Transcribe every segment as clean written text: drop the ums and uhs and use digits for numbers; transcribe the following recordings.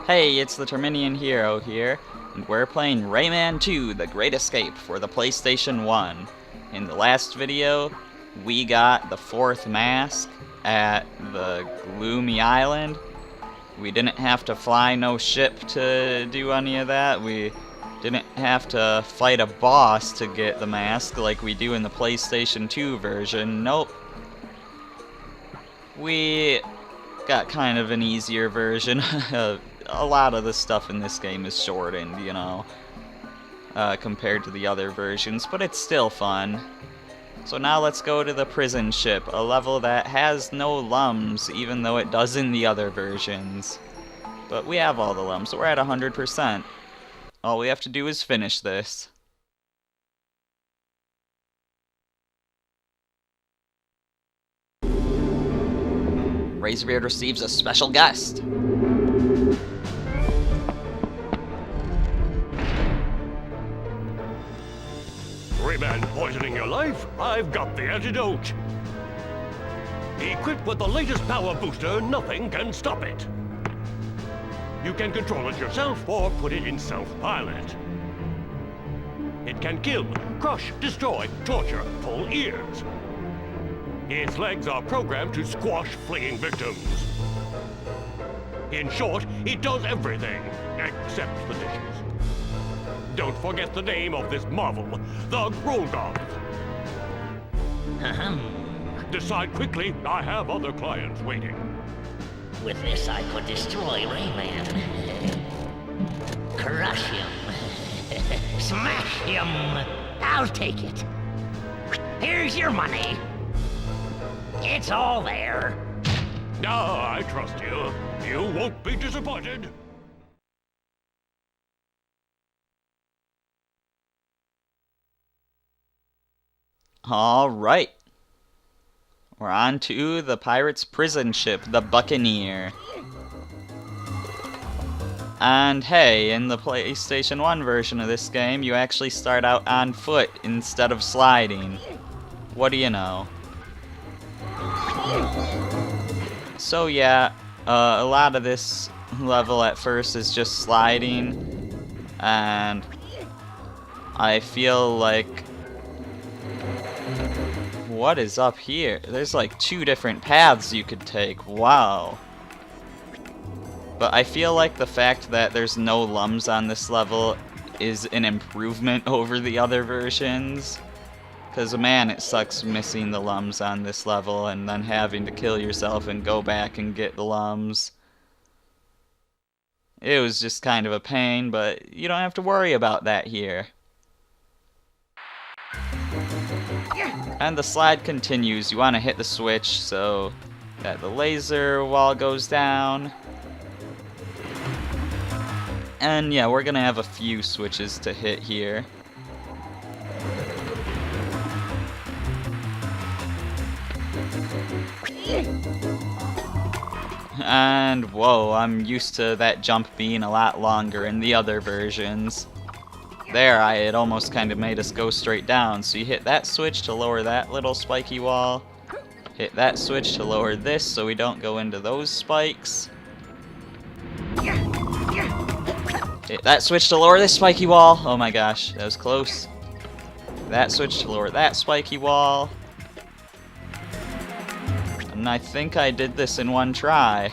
Hey, it's the Terminian Hero here, and we're playing Rayman 2, The Great Escape for the PlayStation 1. In the last video, we got the 4th mask at the Gloomy Island. We didn't have to fly no ship to do any of that. We didn't have to fight a boss to get the mask like we do in the PlayStation 2 version. Nope. We got kind of an easier version. A lot of the stuff in this game is shortened, you know, compared to the other versions, but it's still fun. So now let's go to the prison ship, a level that has no lums, even though it does in the other versions. But we have all the lums, so we're at 100%. All we have to do is finish this. Razorbeard receives a special guest. Rayman poisoning your life? I've got the antidote. Equipped with the latest power booster, nothing can stop it. You can control it yourself or put it in self-pilot. It can kill, crush, destroy, torture, pull ears. Its legs are programmed to squash fleeing victims. In short, it does everything, except the dishes. Don't forget the name of this marvel, the Grolgoth. Decide quickly, I have other clients waiting. With this, I could destroy Rayman. Crush him. Smash him. I'll take it. Here's your money. It's all there. Ah, I trust you. You won't be disappointed. Alright. We're on to the pirate's prison ship, the Buccaneer. And hey, in the PlayStation 1 version of this game, you actually start out on foot instead of sliding. What do you know? So yeah, a lot of this level at first is just sliding, and I feel like... What is up here? There's like 2 different paths you could take. Wow. But I feel like the fact that there's no lums on this level is an improvement over the other versions. Because man, it sucks missing the lums on this level and then having to kill yourself and go back and get the lums. It was just kind of a pain, but you don't have to worry about that here. And the slide continues. You want to hit the switch so that the laser wall goes down. And yeah, we're gonna have a few switches to hit here. And whoa, I'm used to that jump being a lot longer in the other versions. There, it almost kind of made us go straight down. So you hit that switch to lower that little spiky wall. Hit that switch to lower this so we don't go into those spikes. Hit that switch to lower this spiky wall. Oh my gosh, that was close. That switch to lower that spiky wall. And I think I did this in one try.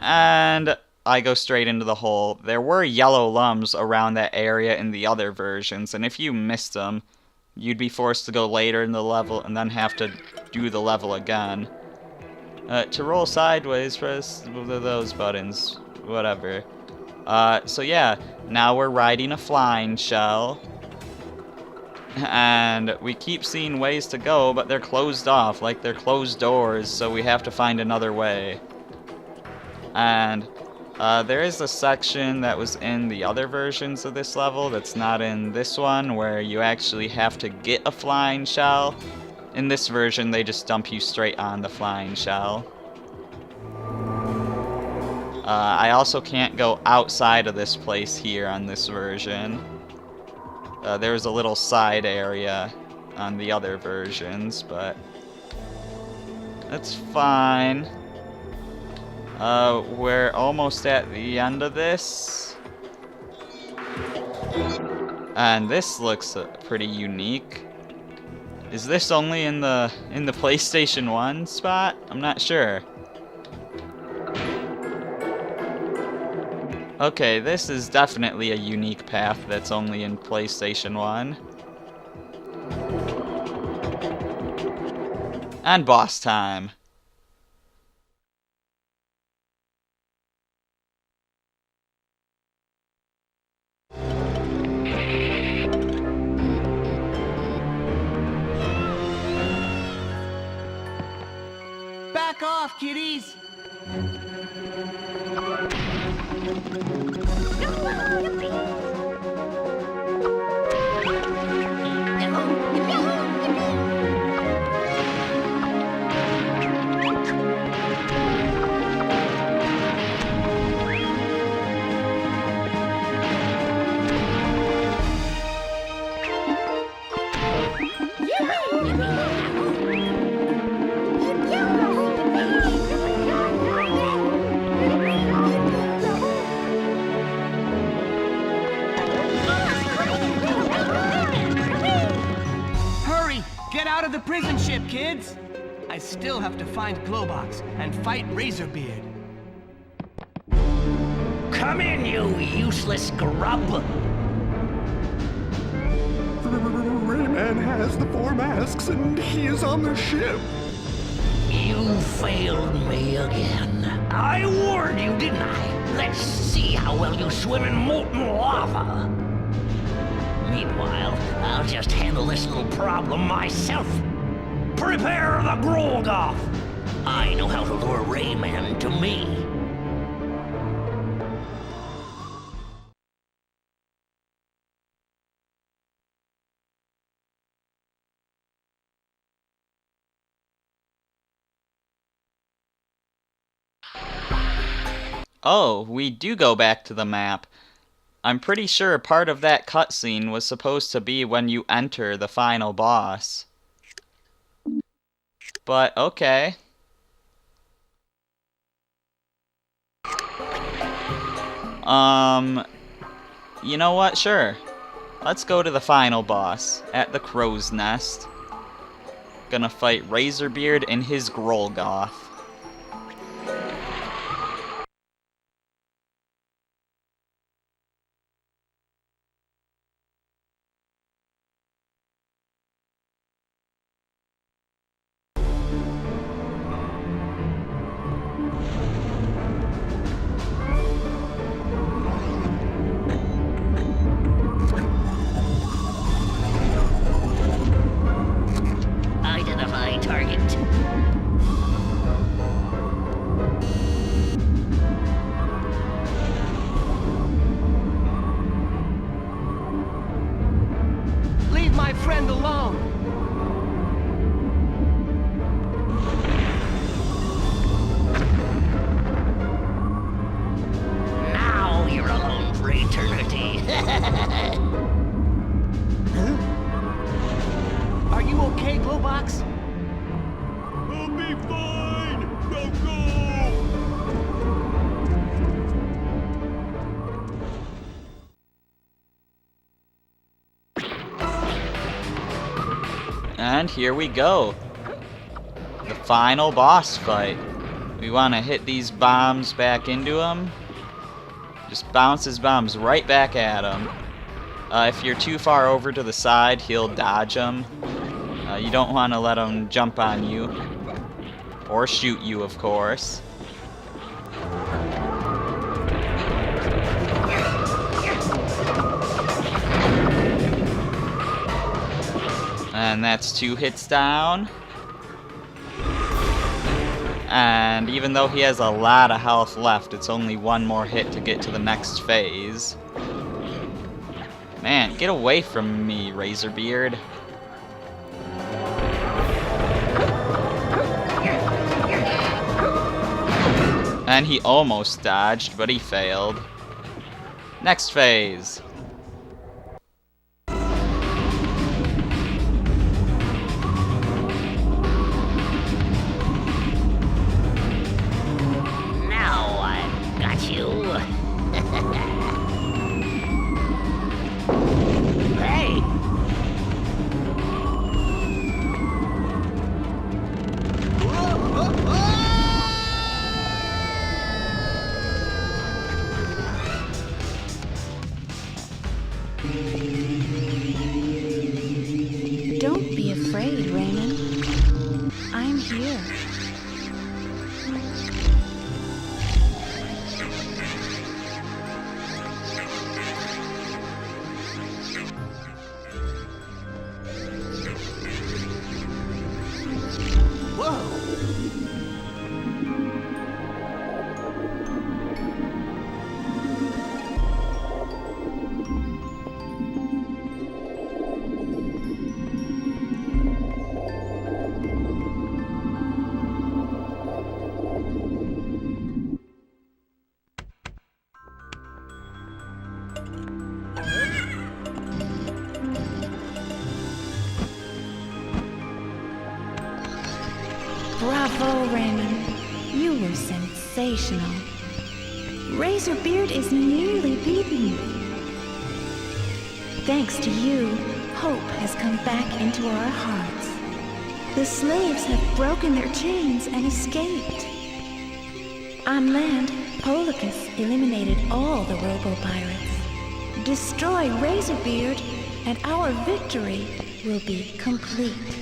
And I go straight into the hole. There were yellow lums around that area in the other versions, and if you missed them, you'd be forced to go later in the level and then have to do the level again. To roll sideways, press those buttons. Whatever. So yeah, now we're riding a flying shell. And we keep seeing ways to go, but they're closed off, like they're closed doors, so we have to find another way. And there is a section that was in the other versions of this level that's not in this one, where you actually have to get a flying shell. In this version, they just dump you straight on the flying shell. I also can't go outside of this place here on this version. There's a little side area on the other versions, but That's fine. We're almost at the end of this. And this looks pretty unique. Is this only in the PlayStation 1 spot? I'm not sure. Okay, this is definitely a unique path that's only in PlayStation 1. And boss time. Back off, kiddies! Get out of the prison ship, kids! I still have to find Glowbox and fight Razorbeard. Come in, you useless grub! Rayman has the 4 masks and he is on the ship. You failed me again. I warned you, didn't I? Let's see how well you swim in molten lava. Meanwhile, I'll just handle this little problem myself. Prepare the Grolgoth! I know how to lure Rayman to me. Oh, we do go back to the map. I'm pretty sure part of that cutscene was supposed to be when you enter the final boss. But, okay. You know what? Sure. Let's go to the final boss at the Crow's Nest. Gonna fight Razorbeard and his Grolgoth. Identify target. Leave my friend alone! Now you're alone for eternity. Are you okay, Glowbox? I'll be fine! Now go! And here we go. The final boss fight. We want to hit these bombs back into him. Just bounce his bombs right back at him. If you're too far over to the side, he'll dodge them. You don't want to let him jump on you. Or shoot you, of course. And that's 2 hits down. And even though he has a lot of health left, it's only 1 more hit to get to the next phase. Man, get away from me, Razorbeard. And he almost dodged, but he failed. Next phase. Bravo, Rayman. You were sensational. Razorbeard is nearly beaten. Thanks to you, hope has come back into our hearts. The slaves have broken their chains and escaped. On land, Polycus eliminated all the robo-pirates. Destroy Razorbeard, and our victory will be complete.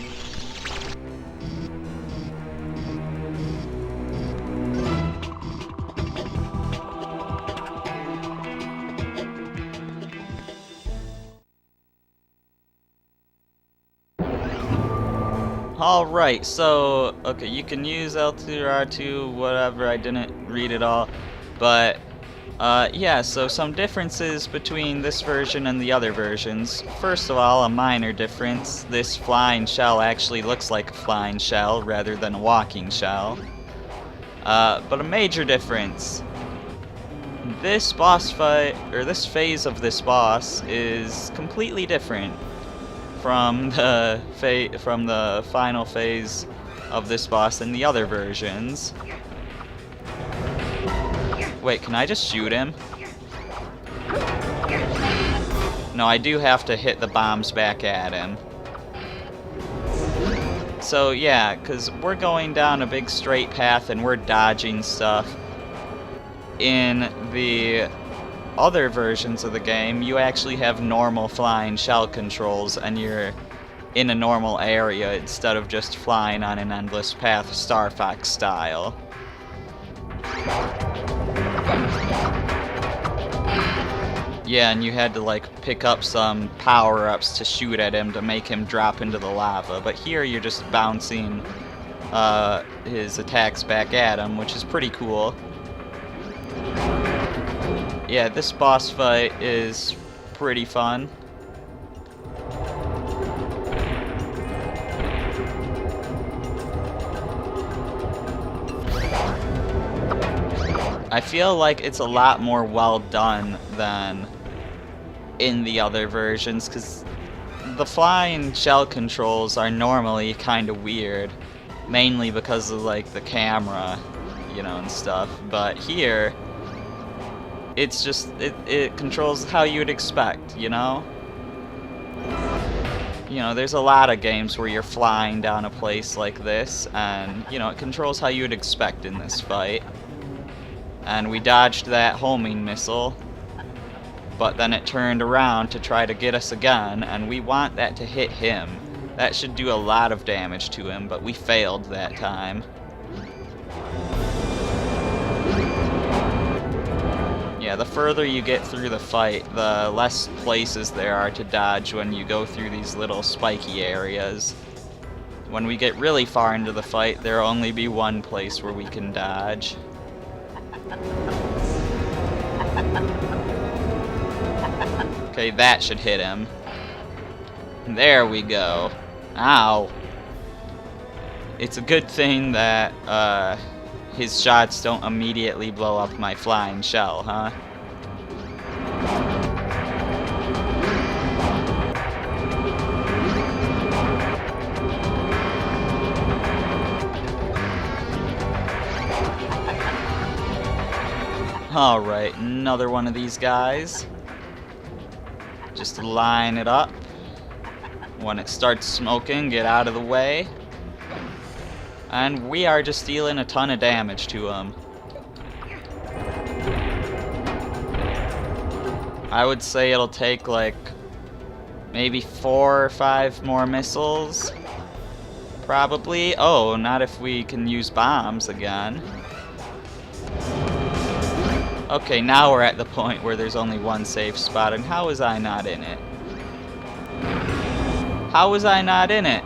Alright, so, okay, you can use L2 or R2, whatever, I didn't read it all, but, yeah, so some differences between this version and the other versions. First of all, a minor difference, this flying shell actually looks like a flying shell rather than a walking shell. But a major difference, this boss fight, or this phase of this boss, is completely different from the final phase of this boss in the other versions. Wait, can I just shoot him? No, I do have to hit the bombs back at him. So yeah, because we're going down a big straight path and we're dodging stuff. In the other versions of the game, you actually have normal flying shell controls and you're in a normal area instead of just flying on an endless path, Star Fox style. Yeah, and you had to like pick up some power-ups to shoot at him to make him drop into the lava, but here you're just bouncing his attacks back at him, which is pretty cool. Yeah, this boss fight is pretty fun. I feel like it's a lot more well done than in the other versions, because the flying shell controls are normally kind of weird, mainly because of like the camera, you know, and stuff, but here it's just, it controls how you would expect, you know? You know, there's a lot of games where you're flying down a place like this, and, you know, it controls how you would expect in this fight. And we dodged that homing missile, but then it turned around to try to get us again, and we want that to hit him. That should do a lot of damage to him, but we failed that time. Yeah, the further you get through the fight, the less places there are to dodge when you go through these little spiky areas. When we get really far into the fight, there'll only be one place where we can dodge. Okay, that should hit him. There we go. Ow. It's a good thing that, his shots don't immediately blow up my flying shell, huh? Alright, another one of these guys. Just line it up. When it starts smoking, get out of the way. And we are just dealing a ton of damage to him. I would say it'll take like maybe 4 or 5 more missiles. Probably. Oh, not if we can use bombs again. Okay, now we're at the point where there's only one safe spot, and how was I not in it? How was I not in it?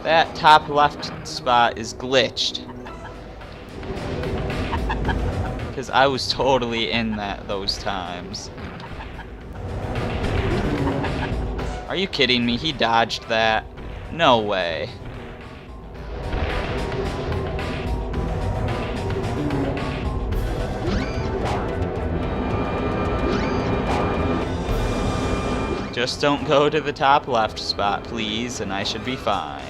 That top left spot is glitched. Because I was totally in those times. Are you kidding me? He dodged that? No way. Just don't go to the top left spot, please, and I should be fine.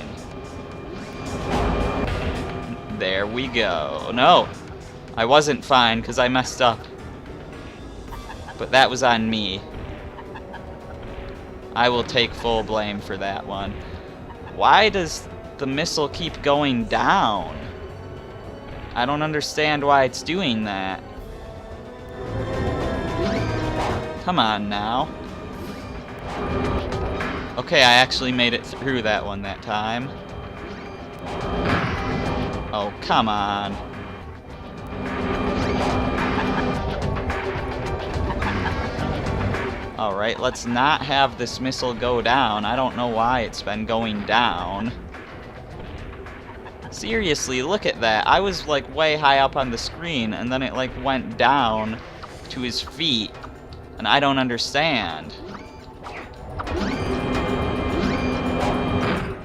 There we go. No! I wasn't fine because I messed up. But that was on me. I will take full blame for that one. Why does the missile keep going down? I don't understand why it's doing that. Come on now. Okay, I actually made it through that one that time. Oh, come on. Alright, let's not have this missile go down. I don't know why it's been going down. Seriously, look at that. I was like way high up on the screen and then it like went down to his feet. And I don't understand.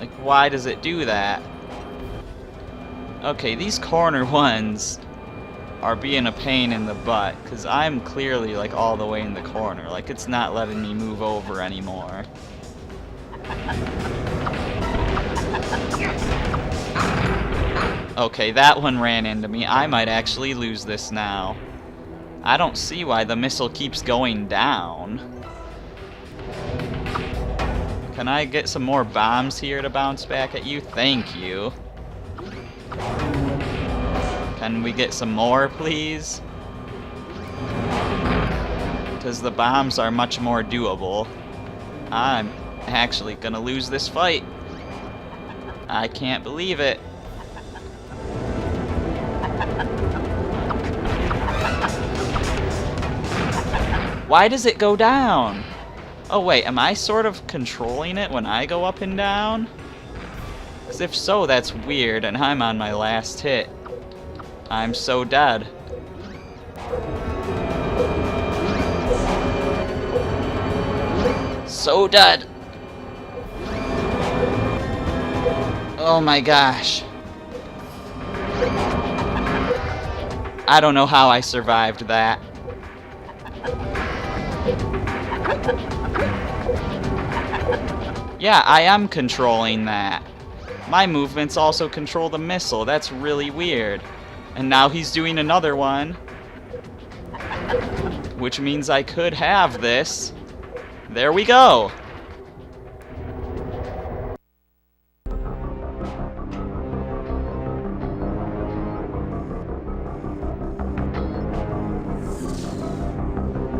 Like, why does it do that? Okay, these corner ones are being a pain in the butt, because I'm clearly, like, all the way in the corner. Like, it's not letting me move over anymore. Okay, that one ran into me. I might actually lose this now. I don't see why the missile keeps going down. Can I get some more bombs here to bounce back at you? Thank you. Can we get some more, please? Because the bombs are much more doable. I'm actually gonna lose this fight. I can't believe it. Why does it go down? Oh wait, am I sort of controlling it when I go up and down? Because if so, that's weird, and I'm on my last hit. I'm so dead. So dead. Oh my gosh. I don't know how I survived that. Yeah, I am controlling that. My movements also control the missile. That's really weird. And now he's doing another one. Which means I could have this. There we go.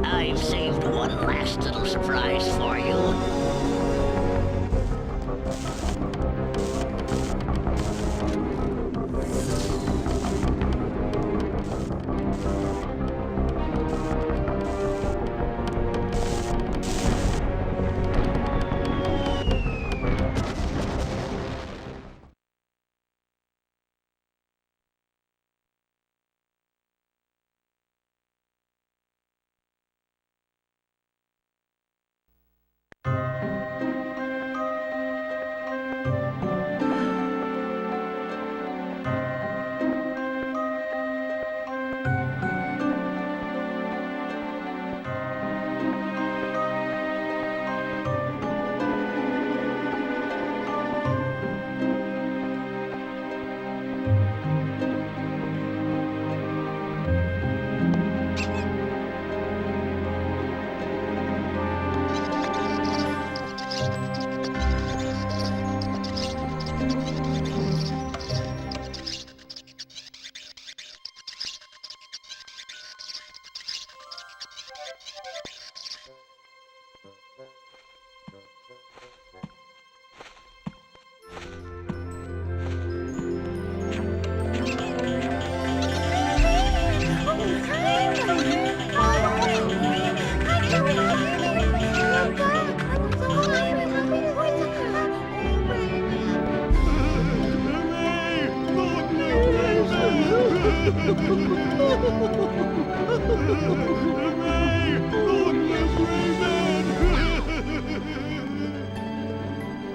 I've saved one last little surprise for you.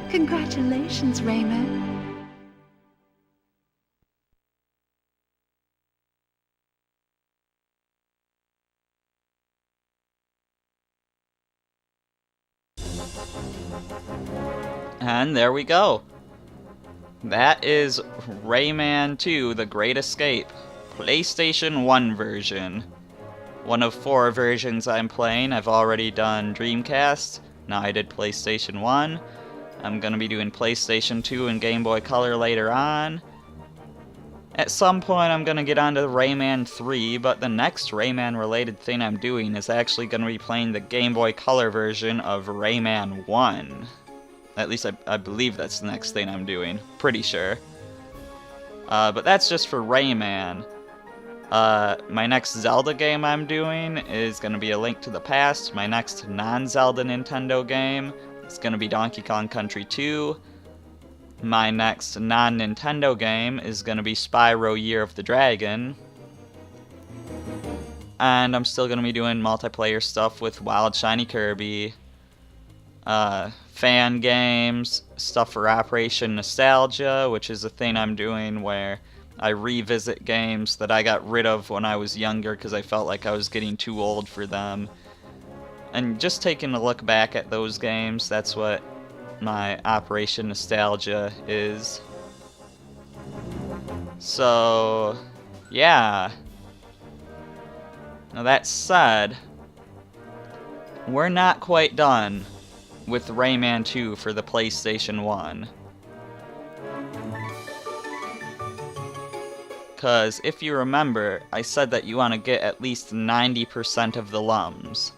Congratulations, Rayman. And there we go. that is Rayman 2, The Great Escape, PlayStation 1 version. One of 4 versions I'm playing. I've already done Dreamcast, now I did PlayStation 1. I'm gonna be doing PlayStation 2 and Game Boy Color later on. At some point I'm gonna get onto Rayman 3, but the next Rayman related thing I'm doing is actually gonna be playing the Game Boy Color version of Rayman 1. At least I believe that's the next thing I'm doing. Pretty sure. But that's just for Rayman. My next Zelda game I'm doing is gonna be A Link to the Past. My next non-Zelda Nintendo game is gonna be Donkey Kong Country 2. My next non-Nintendo game is gonna be Spyro Year of the Dragon. And I'm still gonna be doing multiplayer stuff with Wild Shiny Kirby. Fan games, stuff for Operation Nostalgia, which is a thing I'm doing where I revisit games that I got rid of when I was younger because I felt like I was getting too old for them. And just taking a look back at those games, that's what my Operation Nostalgia is. So, yeah. Now that said, we're not quite done with Rayman 2 for the PlayStation 1. Because if you remember, I said that you want to get at least 90% of the lums.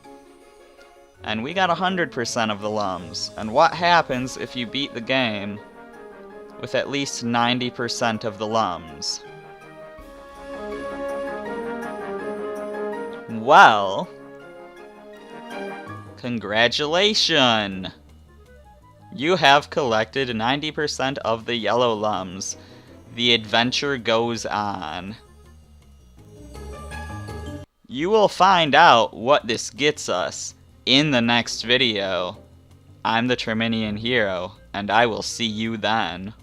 And we got 100% of the lums. And what happens if you beat the game with at least 90% of the lums? Well, congratulations! You have collected 90% of the yellow lums. The adventure goes on. You will find out what this gets us in the next video. I'm the Terminian Hero, and I will see you then.